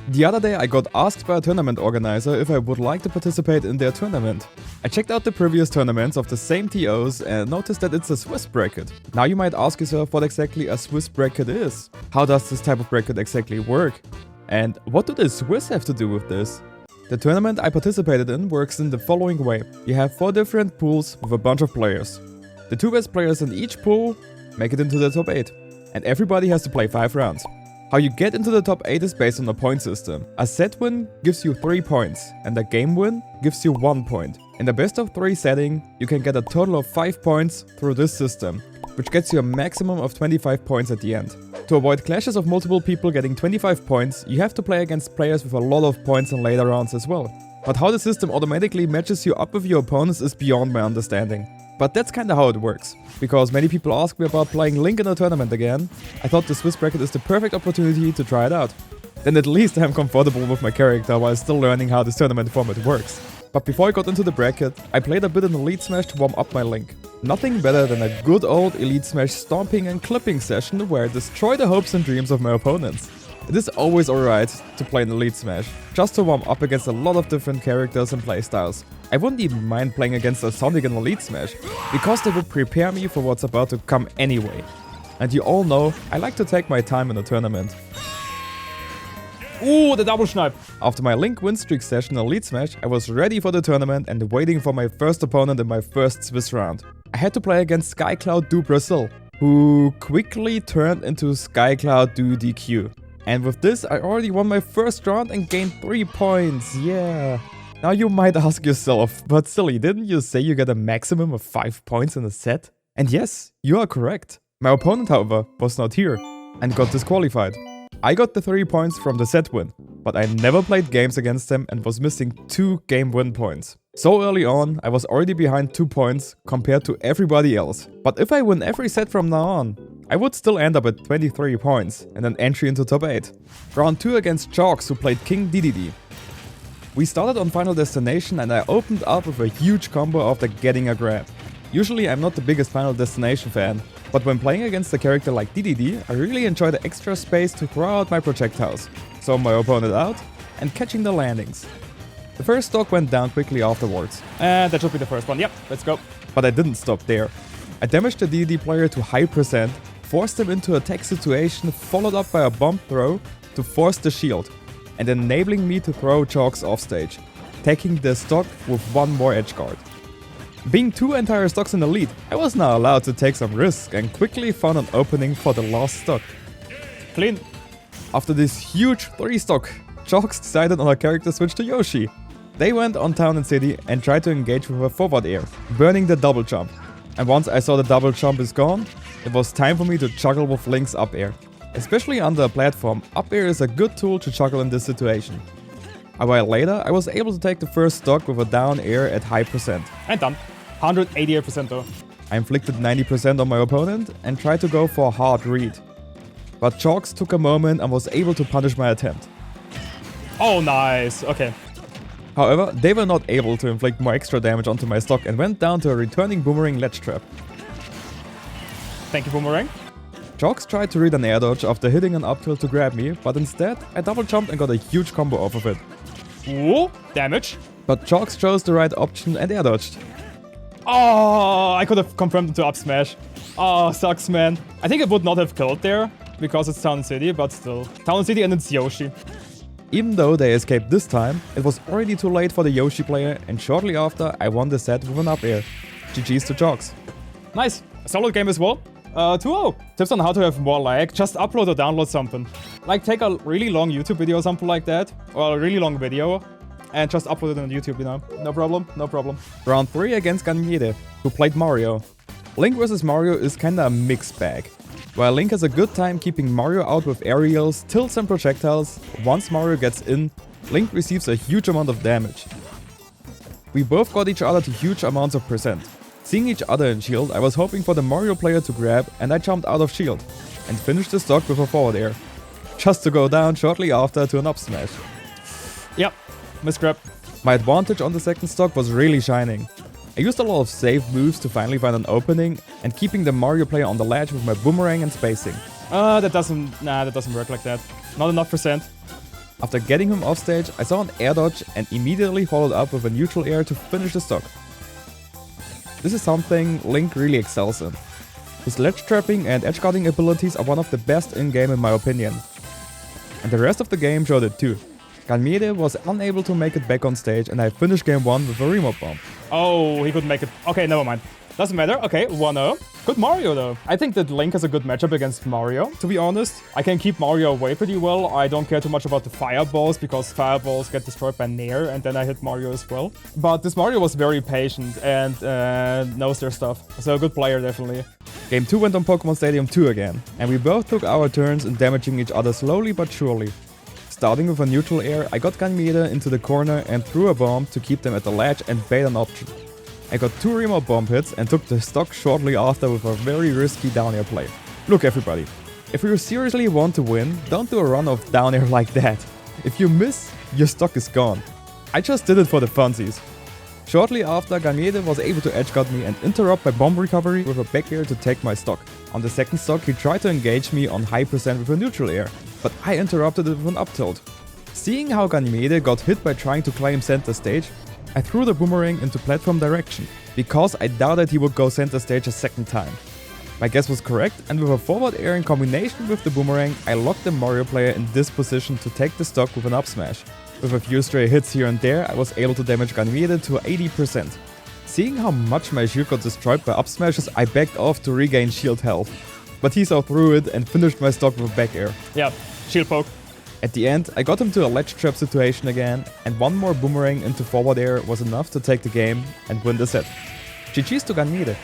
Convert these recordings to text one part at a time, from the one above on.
The other day I got asked by a tournament organizer if I would like to participate in their tournament. I checked out the previous tournaments of the same TOs and noticed that it's a Swiss bracket. Now you might ask yourself what exactly a Swiss bracket is. How does this type of bracket exactly work? And what do the Swiss have to do with this? The tournament I participated in works in the following way. You have 4 different pools with a bunch of players. The 2 best players in each pool make it into the top 8. And everybody has to play 5 rounds. How you get into the top 8 is based on a point system. A set win gives you 3 points, and a game win gives you 1 point. In the best of 3 setting, you can get a total of 5 points through this system, which gets you a maximum of 25 points at the end. To avoid clashes of multiple people getting 25 points, you have to play against players with a lot of points in later rounds as well. But how the system automatically matches you up with your opponents is beyond my understanding. But that's kinda how it works. Because many people ask me about playing Link in a tournament again, I thought the Swiss bracket is the perfect opportunity to try it out. Then at least I'm comfortable with my character while still learning how this tournament format works. But before I got into the bracket, I played a bit in Elite Smash to warm up my Link. Nothing better than a good old Elite Smash stomping and clipping session where I destroy the hopes and dreams of my opponents. It is always alright to play in Elite Smash, just to warm up against a lot of different characters and playstyles. I wouldn't even mind playing against a Sonic in Elite Smash, because they would prepare me for what's about to come anyway. And you all know, I like to take my time in a tournament. Ooh, the double snipe! After my Link win streak session in Elite Smash, I was ready for the tournament and waiting for my first opponent in my first Swiss round. I had to play against SkyCloud do Brazil, who quickly turned into SkyCloud do DQ. And with this, I already won my first round and gained 3 points, yeah. Now you might ask yourself, but silly, didn't you say you get a maximum of 5 points in a set? And yes, you are correct. My opponent, however, was not here and got disqualified. I got the 3 points from the set win, but I never played games against him and was missing 2 game win points. So early on, I was already behind 2 points compared to everybody else. But if I win every set from now on, I would still end up at 23 points and an entry into top 8. Round 2 against Chalks, who played King Dedede. We started on Final Destination and I opened up with a huge combo after getting a grab. Usually I'm not the biggest Final Destination fan, but when playing against a character like Dedede, I really enjoy the extra space to throw out my projectiles, so my opponent out, and catching the landings. The first stock went down quickly afterwards. And that should be the first one, yep, let's go. But I didn't stop there. I damaged the Dedede player to high percent, forced him into a tech situation followed up by a bomb throw to force the shield, and enabling me to throw Chalks off stage, taking the stock with 1 more edge guard. Being 2 entire stocks in the lead, I was now allowed to take some risk and quickly found an opening for the last stock. Clean. After this huge 3 stock, Chalks decided on a character switch to Yoshi. They went on Town and City and tried to engage with a forward air, burning the double jump. And once I saw the double jump is gone, it was time for me to juggle with Link's up air. Especially under a platform, up air is a good tool to juggle in this situation. A while later, I was able to take the first stock with a down air at high percent. And done. 188% though. I inflicted 90% on my opponent and tried to go for a hard read. But Chalks took a moment and was able to punish my attempt. Oh, nice. Okay. However, they were not able to inflict more extra damage onto my stock and went down to a returning boomerang ledge trap. Thank you, Boomerang. Chalks tried to read an air dodge after hitting an up tilt to grab me, but instead I double jumped and got a huge combo off of it. Ooh, damage. But Chalks chose the right option and air dodged. Oh, I could have confirmed into up smash. Oh, sucks, man. I think it would not have killed there, because it's Town City, but still. Town City and it's Yoshi. Even though they escaped this time, it was already too late for the Yoshi player, and shortly after I won the set with an up air. GG's to Chalks. Nice. A solid game as well. 2-0. Tips on how to have more lag. Just upload or download something. Like take a really long YouTube video or something like that. Or a really long video. And just upload it on YouTube, you know. No problem, no problem. Round 3 against Dedede, who played Mario. Link vs Mario is kinda a mixed bag. While Link has a good time keeping Mario out with aerials, tilts and projectiles, once Mario gets in, Link receives a huge amount of damage. We both got each other to huge amounts of percent. Seeing each other in shield, I was hoping for the Mario player to grab and I jumped out of shield and finished the stock with a forward air, just to go down shortly after to an up smash. Yep, misgrab. My advantage on the second stock was really shining. I used a lot of safe moves to finally find an opening and keeping the Mario player on the ledge with my boomerang and spacing. That doesn't work like that. Not enough percent. After getting him off stage, I saw an air dodge and immediately followed up with a neutral air to finish the stock. This is something Link really excels in. His ledge trapping and edge guarding abilities are one of the best in-game in my opinion. And the rest of the game showed it too. Ganymede was unable to make it back on stage and I finished game 1 with a warmup bomb. Oh, he couldn't make it. Okay, never mind. Doesn't matter. Okay, 1-0. Good Mario though. I think that Link has a good matchup against Mario, to be honest. I can keep Mario away pretty well. I don't care too much about the fireballs because fireballs get destroyed by Nair and then I hit Mario as well. But this Mario was very patient and knows their stuff. So a good player definitely. Game 2 went on Pokemon Stadium 2 again, and we both took our turns in damaging each other slowly but surely. Starting with a neutral air, I got Ganymede into the corner and threw a bomb to keep them at the ledge and bait an option. I got 2 remote bomb hits and took the stock shortly after with a very risky down air play. Look everybody, if you seriously want to win, don't do a run of down air like that. If you miss, your stock is gone. I just did it for the funsies. Shortly after, Ganymede was able to edgeguard me and interrupt my bomb recovery with a back air to take my stock. On the second stock, he tried to engage me on high percent with a neutral air, but I interrupted it with an up tilt. Seeing how Ganymede got hit by trying to claim center stage, I threw the boomerang into platform direction, because I doubted he would go center stage a second time. My guess was correct, and with a forward air in combination with the boomerang, I locked the Mario player in this position to take the stock with an up smash. With a few stray hits here and there, I was able to damage Ganymede to 80%. Seeing how much my shield got destroyed by up smashes, I backed off to regain shield health. But he saw through it and finished my stock with a back air. Yeah, shield poke. At the end, I got him to a ledge trap situation again, and one more boomerang into forward air was enough to take the game and win the set. GG's to Ganymede.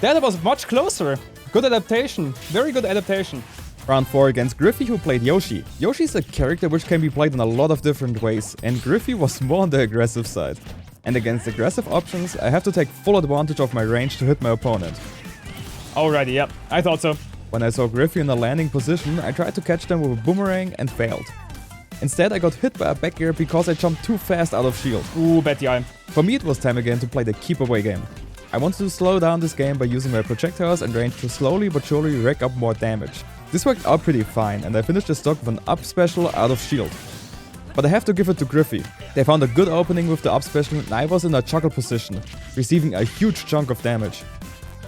That was much closer. Good adaptation. Very good adaptation. Round 4 against Griffey, who played Yoshi. Yoshi is a character which can be played in a lot of different ways, and Griffey was more on the aggressive side. And against aggressive options, I have to take full advantage of my range to hit my opponent. Alrighty, yeah, I thought so. When I saw Griffey in a landing position, I tried to catch them with a boomerang and failed. Instead, I got hit by a back air because I jumped too fast out of shield. Ooh, bad DI. For me, it was time again to play the keep away game. I wanted to slow down this game by using my projectiles and range to slowly but surely rack up more damage. This worked out pretty fine, and I finished the stock with an up special out of shield. But I have to give it to Griffey. They found a good opening with the up special and I was in a juggle position, receiving a huge chunk of damage.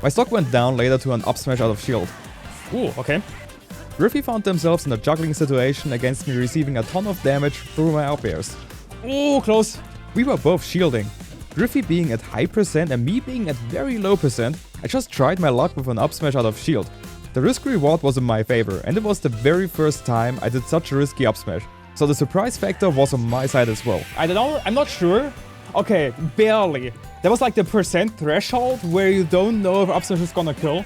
My stock went down later to an up smash out of shield. Ooh, okay. Griffey found themselves in a juggling situation against me, receiving a ton of damage through my up airs. Ooh, close. We were both shielding. Griffey being at high percent and me being at very low percent, I just tried my luck with an up smash out of shield. The risk reward was in my favor, and it was the very first time I did such a risky up smash. So the surprise factor was on my side as well. I don't know, I'm not sure. Okay, barely. That was like the percent threshold where you don't know if up smash is gonna kill.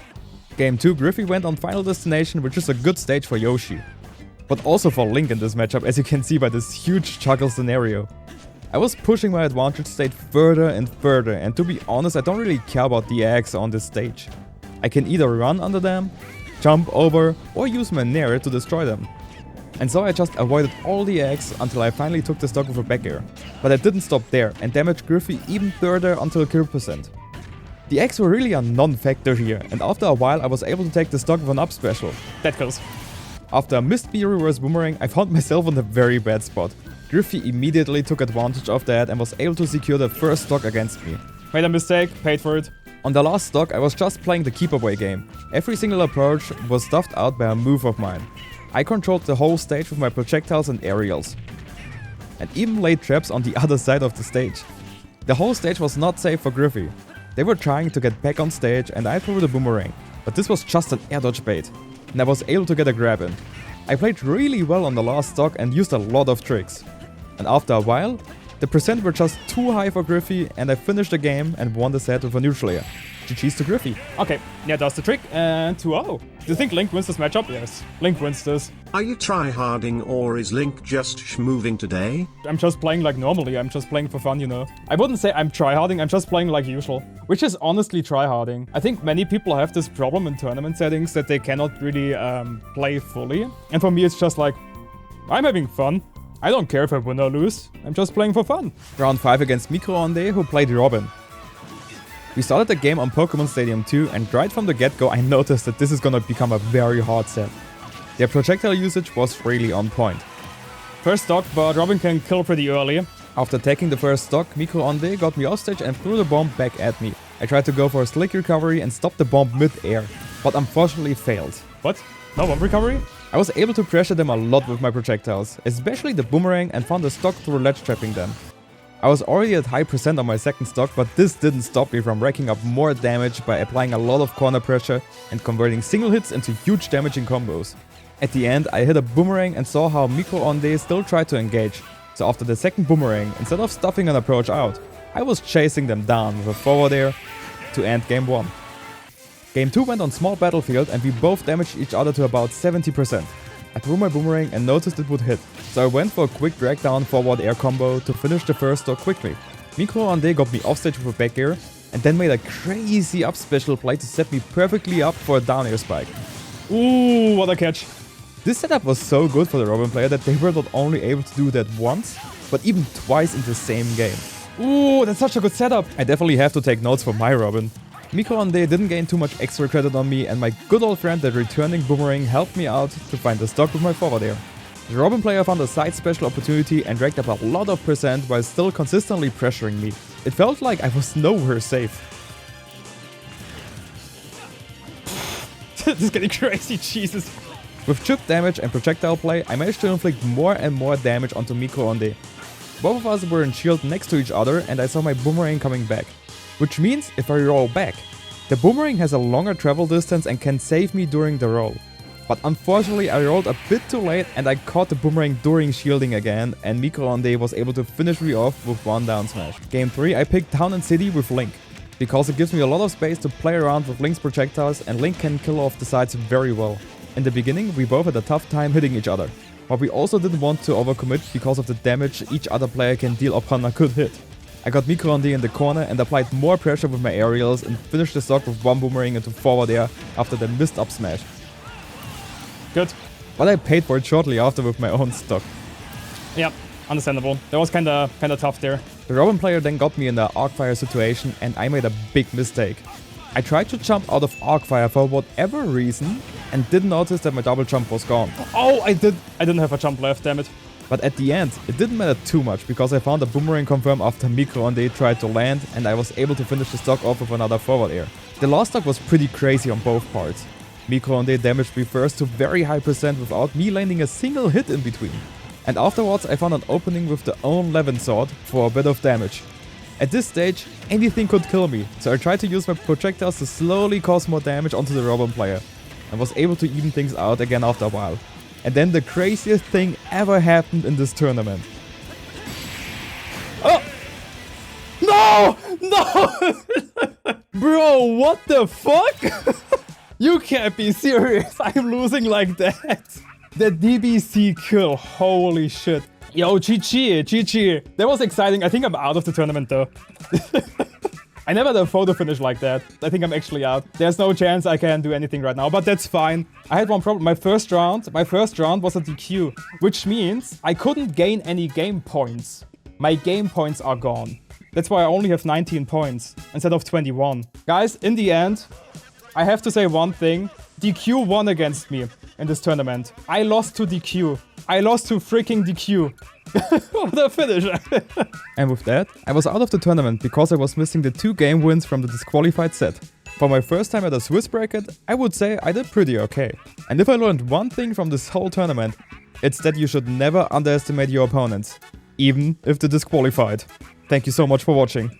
Game 2, Griffey went on Final Destination, which is a good stage for Yoshi. But also for Link in this matchup, as you can see by this huge juggle scenario. I was pushing my advantage state further and further, and to be honest, I don't really care about the eggs on this stage. I can either run under them, jump over, or use my Nair to destroy them. And so I just avoided all the eggs until I finally took the stock with a back air. But I didn't stop there and damaged Griffey even further until kill percent. The eggs were really a non-factor here, and after a while I was able to take the stock with an up special. That kills. After a missed B reverse boomerang, I found myself in a very bad spot. Griffey immediately took advantage of that and was able to secure the first stock against me. Made a mistake, paid for it. On the last stock, I was just playing the keep away game. Every single approach was stuffed out by a move of mine. I controlled the whole stage with my projectiles and aerials. And even laid traps on the other side of the stage. The whole stage was not safe for Griffey. They were trying to get back on stage and I threw the boomerang, but this was just an air dodge bait, and I was able to get a grab in. I played really well on the last stock and used a lot of tricks. And after a while, the percent were just too high for Griffey and I finished the game and won the set with a neutral air. GG's to Griffey. Okay, yeah, that's the trick, and 2-0. Do you think Link wins this matchup? Yes, Link wins this. Are you tryharding or is Link just schmoving today? I'm just playing like normally, I'm just playing for fun, you know. I wouldn't say I'm tryharding, I'm just playing like usual. Which is honestly tryharding. I think many people have this problem in tournament settings that they cannot really play fully. And for me it's just like, I'm having fun. I don't care if I win or lose, I'm just playing for fun. Round 5 against Microonde, who played Robin. We started the game on Pokemon Stadium 2 and right from the get-go I noticed that this is gonna become a very hard set. Their projectile usage was really on point. First stock, but Robin can kill pretty early. After taking the first stock, Micro-Onde got me offstage and threw the bomb back at me. I tried to go for a slick recovery and stop the bomb mid-air, but unfortunately failed. What? No bomb recovery? I was able to pressure them a lot with my projectiles, especially the boomerang, and found a stock through ledge trapping them. I was already at high percent on my second stock, but this didn't stop me from racking up more damage by applying a lot of corner pressure and converting single hits into huge damaging combos. At the end, I hit a boomerang and saw how Micro-Onde still tried to engage, so after the second boomerang, instead of stuffing an approach out, I was chasing them down with a forward air to end game 1. Game 2 went on small battlefield and we both damaged each other to about 70%. I threw my boomerang and noticed it would hit, so I went for a quick drag down forward air combo to finish the first stock quickly. Micro-Onde got me offstage with a back air and then made a crazy up special play to set me perfectly up for a down air spike. Ooh, what a catch. This setup was so good for the Robin player that they were not only able to do that once, but even twice in the same game. Ooh, that's such a good setup. I definitely have to take notes for my Robin. Micro-Onde didn't gain too much extra credit on me, and my good old friend the returning boomerang helped me out to find the stock with my forward air. The Robin player found a side special opportunity and racked up a lot of percent while still consistently pressuring me. It felt like I was nowhere safe. This is getting crazy, Jesus. With chip damage and projectile play, I managed to inflict more and more damage onto Micro-Onde. Both of us were in shield next to each other and I saw my boomerang coming back. Which means if I roll back, the boomerang has a longer travel distance and can save me during the roll. But unfortunately I rolled a bit too late and I caught the boomerang during shielding again, and Micro-Onde was able to finish me off with one down smash. Game 3 I picked Town and City with Link, because it gives me a lot of space to play around with Link's projectiles and Link can kill off the sides very well. In the beginning we both had a tough time hitting each other, but we also didn't want to overcommit because of the damage each other player can deal upon a good hit. I got Micro-Onde in the corner and applied more pressure with my aerials and finished the stock with one boomerang into forward air after the missed up smash. Good. But I paid for it shortly after with my own stock. Yep, understandable. That was kinda tough there. The Robin player then got me in the Arcfire situation and I made a big mistake. I tried to jump out of Arcfire for whatever reason and didn't notice that my double jump was gone. Oh, I didn't have a jump left, damn it. But at the end, it didn't matter too much because I found a boomerang confirm after Micro-Onde tried to land and I was able to finish the stock off with another forward air. The last stock was pretty crazy on both parts. Micro-Onde damaged me first to very high percent without me landing a single hit in between. And afterwards I found an opening with the own Levin sword for a bit of damage. At this stage, anything could kill me, so I tried to use my projectiles to slowly cause more damage onto the Robin player, and was able to even things out again after a while. And then the craziest thing ever happened in this tournament. Oh! No! No! Bro, what the fuck? You can't be serious. I'm losing like that. The DBC kill. Holy shit. Yo, GG, GG. That was exciting. I think I'm out of the tournament though. I never had a photo finish like that. I think I'm actually out. There's no chance I can do anything right now, but that's fine. I had one problem. My first round was a DQ, which means I couldn't gain any game points. My game points are gone. That's why I only have 19 points instead of 21. Guys, in the end, I have to say one thing. DQ won against me in this tournament. I lost to DQ. I lost to freaking DQ. What a finish. And with that, I was out of the tournament because I was missing the 2 game wins from the disqualified set. For my first time at a Swiss bracket, I would say I did pretty okay. And if I learned one thing from this whole tournament, it's that you should never underestimate your opponents, even if they're disqualified. Thank you so much for watching.